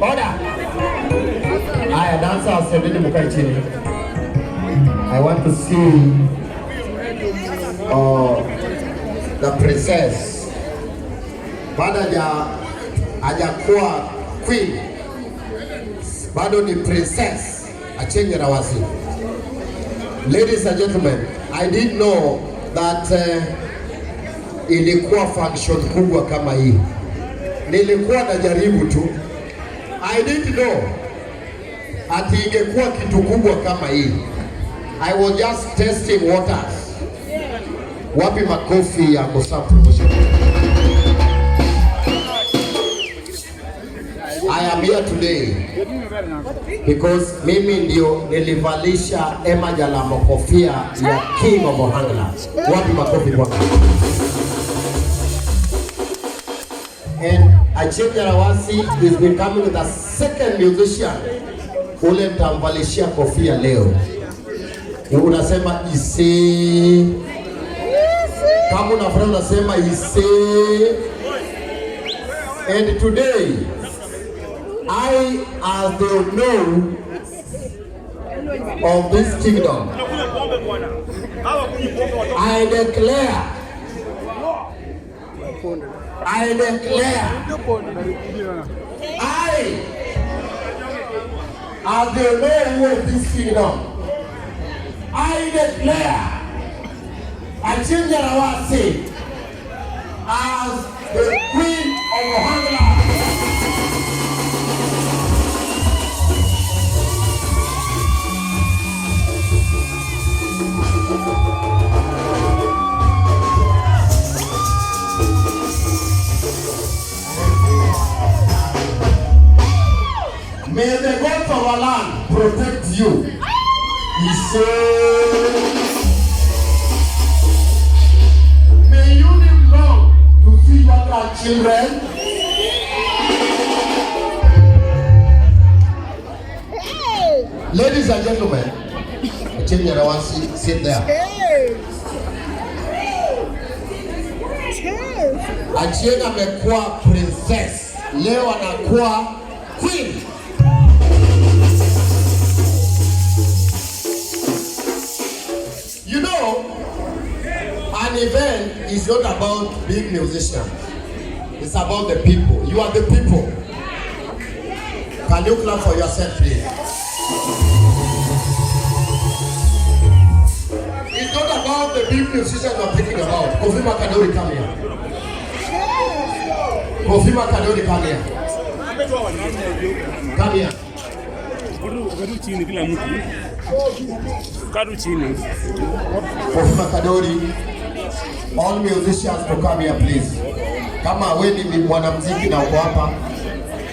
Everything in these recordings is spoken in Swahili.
Order. Aya, dancers, sendeni mkae chini. I want to see the princess. Bado hajakuwa queen. Bado ni princess. Achenye rawasi. Ladies and gentlemen, I didn't know that ilikuwa function kubwa kama hii. Nilikuwa najaribu tu. I didn't know ati ingekuwa kitu kubwa kama hii. I was just testing waters. Wapi makofi ya Kosa Promotion? I am here today because mimi ndio nilivalisha Emma Jalamo kofia ya King of Ohangla. Wapi makofi kwanza? And Achenye Rawasi is becoming the second musician ule mtamvalishia kofia leo. Unasema ise. Kama unafanya unasema ise. And today, I, as the know of this kingdom, I declare, I, as the mayor of this kingdom, I declare Achenye Rawasi as the Queen of Ohangla. May the gods of our land protect you. He said, may you live long to see your grandchildren. Ladies and gentlemen, Achenye Rawasi, sit there. Achenye amekuwa princess, leo anakuwa queen. You know, an event is not about big musicians. It's about the people. You are the people. Can you clap for yourself, please? It's not about the big musicians I'm thinking about. Kofi Makadori, come here. Kofi Makadori, come here. Come here. Kofi Makadori, all musicians to come here please. Kama wewe ni mwanamuziki na uko hapa,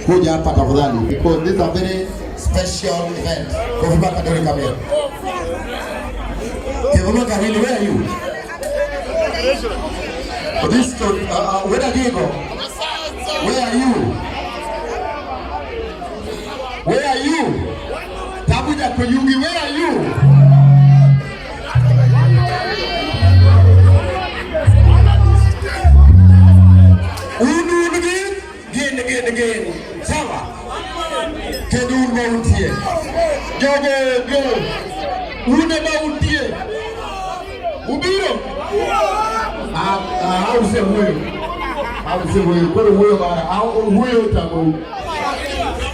kuja hapa tafadhali, because this is a very special event. Kofi Makadori, come here. Kofi Makadori, where are you? This where are you go? Where are you? Where are you? Tabuja Koyugi, where are you? Again. Sawa. Kedu mautie. Go. Une mautie. Ubiro. Au se huyo. Kwa huyo bara. Au huyo tango.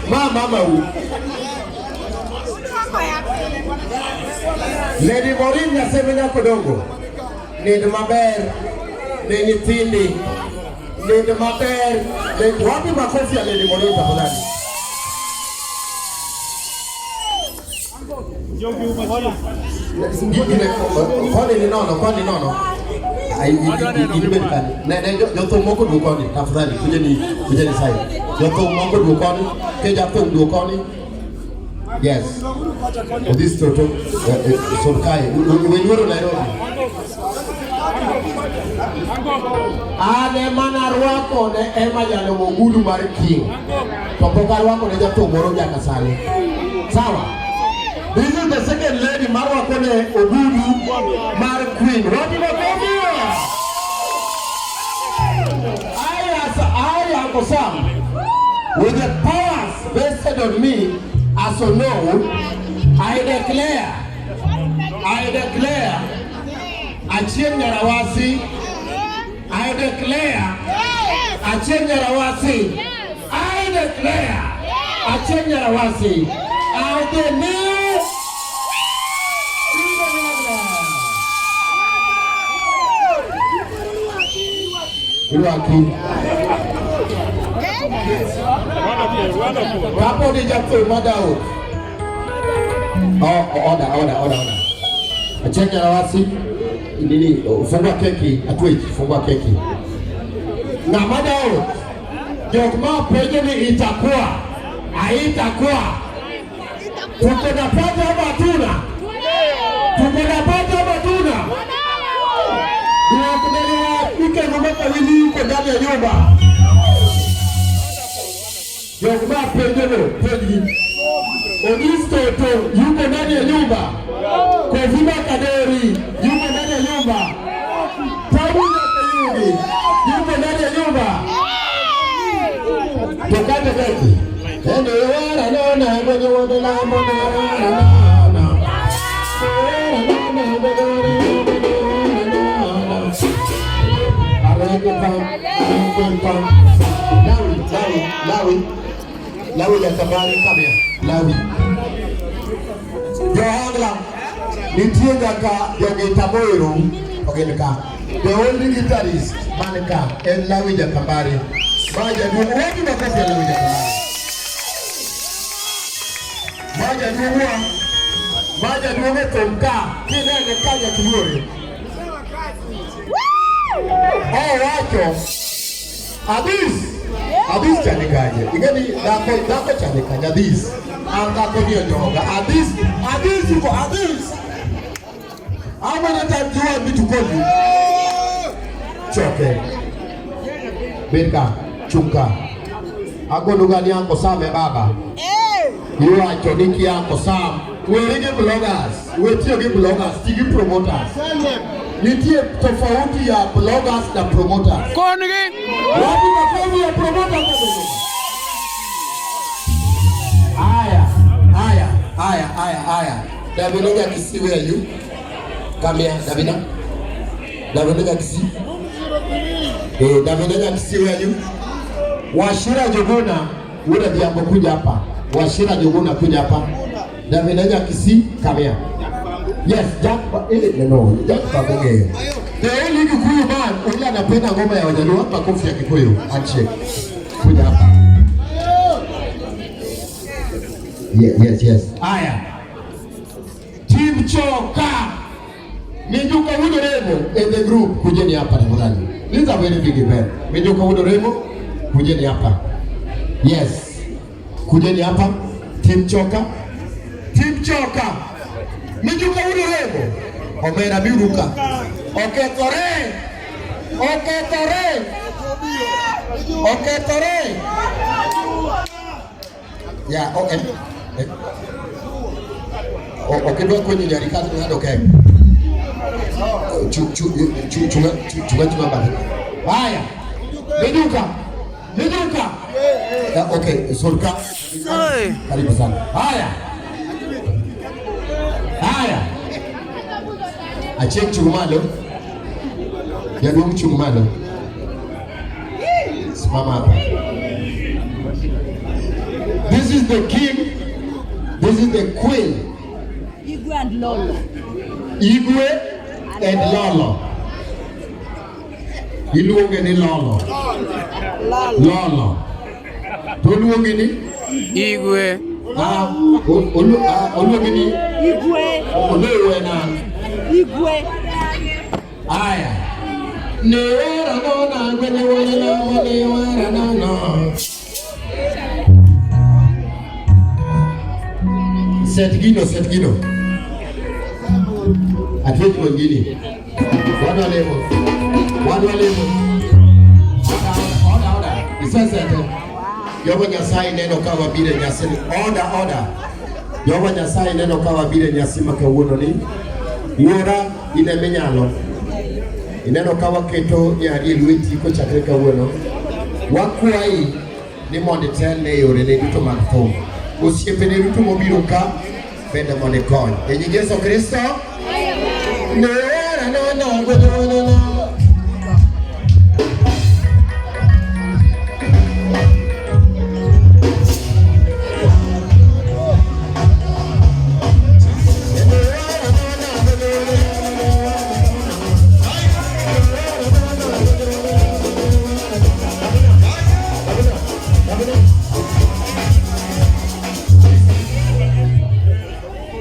Mama huyo. Lady Morin yasemenya kodongo. Ni maber. Ni nyitindi. Ni maber. Wapi makofi ya Lady Morin tafadhali? Kwani ni nono. Joto moko dukoni tafadhali, kujeni sai. Joto moko dukoni, keja to dukoni. Yes. This toto Sorkai. Wenyoro Nairobi. Ane mana rwako ne Emma Jalamo gudu mar King. Topoka rwako ne jato moro jaka sani. Sawa. This is the second lady marwako ne ogudu mar Queen. Wapi makofi? I, Uncle Sam, with the powers vested on me as a know, I declare, Achieng' Nyarawasi, I declare, Achieng' Nyarawasi, I declare, Achieng' Nyarawasi, I declare. Wonderful. Kapo ni japo madao. Order. Achieng' Nyarawasi, nini fungua keki, atweki fungua keki. Na madao. Jokma peje ni itakuwa. Haitakuwa. Tuko napata ama hatuna? Ike ngomaka wili yuko ndani ya nyumba. Yokuma pendelo, pendi. Onisto to yuko ndani ya nyumba. Kovima Kaderi yuko ndani ya nyumba. Tabuja Kayugi yuko ndani ya nyumba. Tokate keki. Endo yawara nona mwenye wadela mwana. Lawi ya kabari kamya Lawi Johangla nitienga ka Yogita Moiru ogeneka the only guitarist maneka en Lawi ya kabari maja dugu waki makofi ya Lawi ya kabari maja dugu tomka kinene kanya kimuri wacho Adis chanikaje igani dako chanikaje Adis angako niyo nyoga Adis yuko Adis ama natajua vitu kodi choke Beka chunga agono gani yako same baba yuwa choniki yako sam wewe bloggers tigi promoters nitie tofauti ya bloggers na promoters. Kongi. Wapi makofi ya promoters? Aya. Davina Kisi, where are you? Come here, Davina. Davina Kisi. Davina Kisi, where are you? Washira Joguna, wuda diambo kuja hapa. Washira Joguna kuja hapa. Davina Kisi, come here. Yes, Jack Babenge. The only Kikuyu man ule anapenda ngoma ya Wajaluo hapa kofi ya Kikuyu. Handshake. Kuja hapa. Yes. Aya. Team Choka. Mijuka Wudoremo in the group kujeni hapa tafadhali. This is a very big event. Mijuka Wudoremo kujeni hapa. Yes. Kujeni hapa. Team Choka. Mijuka Wudoremo. Omera biruka. Oketore. Yeah, okay. Okay, do kwenye jarikazi ngado okay. Chunga baba. Haya. Mijuka. Okay, Sulka. Karibu sana. Haya. Achieng' Chumalo. Yadumu Chumalo. Simama hapa. This is the king. This is the queen. Igwe and Lolo. Iluonge ni Lolo. Toluonge ni Igwe. Oluonge ni Igwe. Oluwe na Igwe. Aya. Newera nona kwenye newera nona. Set Gino. Atweki wengine. Wadu wa level. Order. Isasete. Yoba Nyasaye neno kawa bile nyasi. Order. Yoba Nyasaye neno kawa bile nyasi makawuono ni. Wora ine menyalo. ineno kawa keto nyari lweti ko chakre kawuono wakwai ni mondo telne yore ne duto mag thum osiepene duto mobiro ka bende mondo ikony e nying Yesu Kristo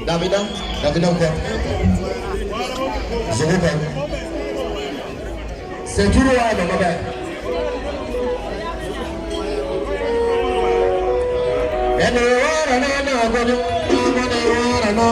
Davida uko zunguka sekuru wa baba ene wara na godo wara na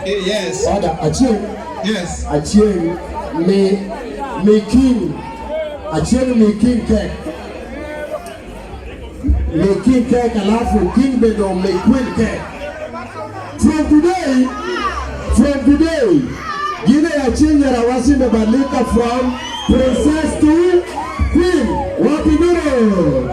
Yes. Yes. Achieng me king. Achieng me king cake. Me king cake alafu king bedo me queen cake. From today, Gine Achieng Nyarawasi mebadilika from princess to queen. Wapi duro?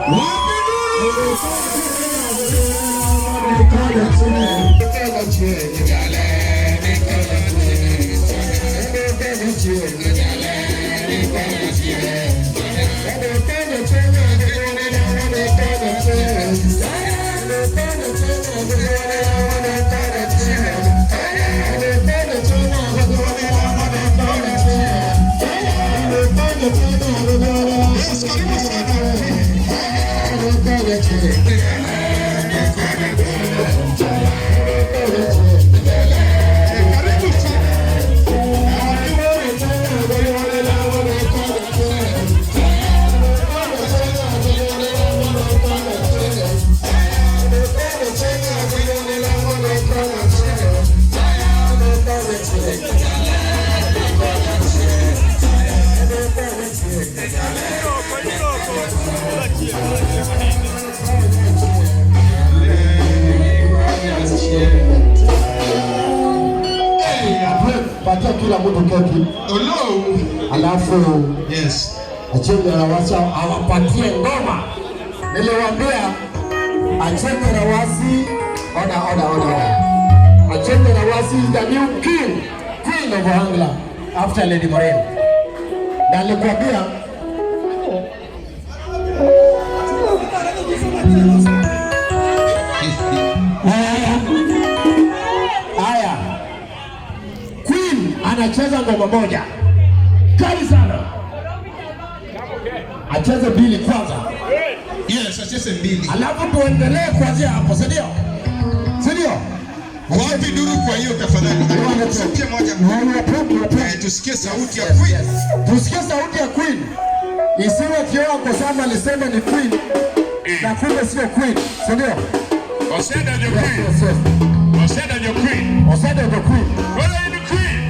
Patia kila mtu keki. Alafu yes. Achieng Nyarawasi awapatie ngoma. Niliwaambia Achieng Nyarawasi order. Achieng Nyarawasi is the new queen of Ohangla after Lady Moreno. Na nilikwambia anacheza ngoma moja kali sana. Acheze mbili kwanza. Yes, acheze mbili. Alafu tuendelee kuanzia hapo, si ndio? Si ndio? Wapi duru kwa hiyo tafadhali? Tusikie moja. Tusikie sauti ya Queen. Tusikie sauti ya Queen. Isiwe kioa kwa sababu alisema ni Queen. Na kumbe sio Queen, si ndio? Oseda ndio Queen. Oseda ndio Queen. Oseda ndio Queen. Wewe ni Queen.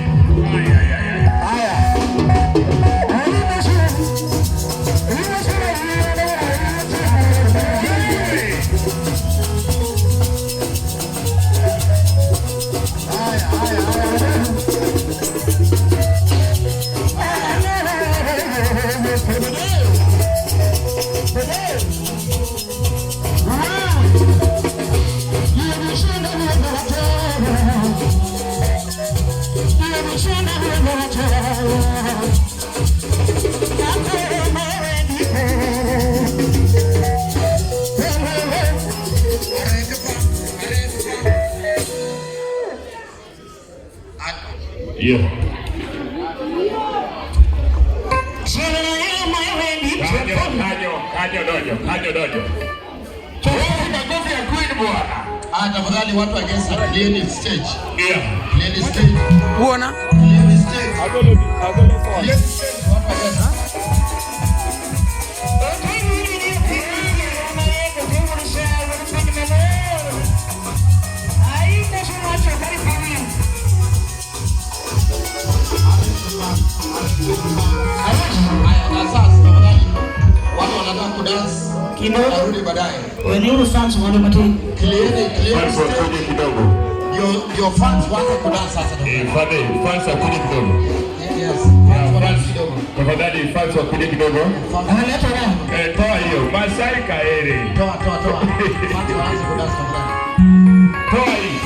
dojo. Makofi ya Queen bwana. Tafadhali watu against clear the stage. Yeah. Clear the stage. Uona? Clear the stage. Clear the stage. Watu against. Watu wanataka kudance kidogo baadaye. Wenyewe fans wanapata clear stage kidogo. Your fans want to dance sasa. Fans wakuje kidogo. Yes. Fans kidogo. Tafadhali fans wakuje kidogo. analeta nani? Toa hiyo. Masai Kaere. Toa. Fans wanaanza kudance tafadhali. Toa hii.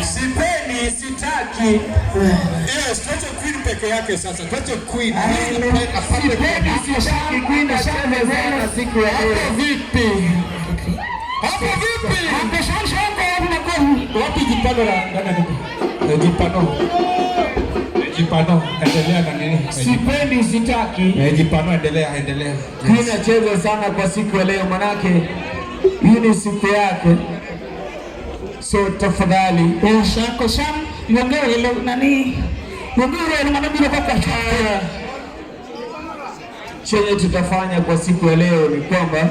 Sipendi, sitaki. Yes, tuache Queen peke yake sasa. Tuache Queen. Sipendi, sitaki Queen ashamezana siku ya leo. Hapo vipi? Hapo vipi? Hapo sasa hapo wapi jipano la nani? Jipano. Endelea na nini? Sipendi, sitaki. Jipano, endelea. Queen acheze sana kwa siku ya leo manake hii ni siku yake. So tafadhali shako sham yongere leo nani yongere mwanabila kwa kaya. Chenye tutafanya kwa siku ya leo ni kwamba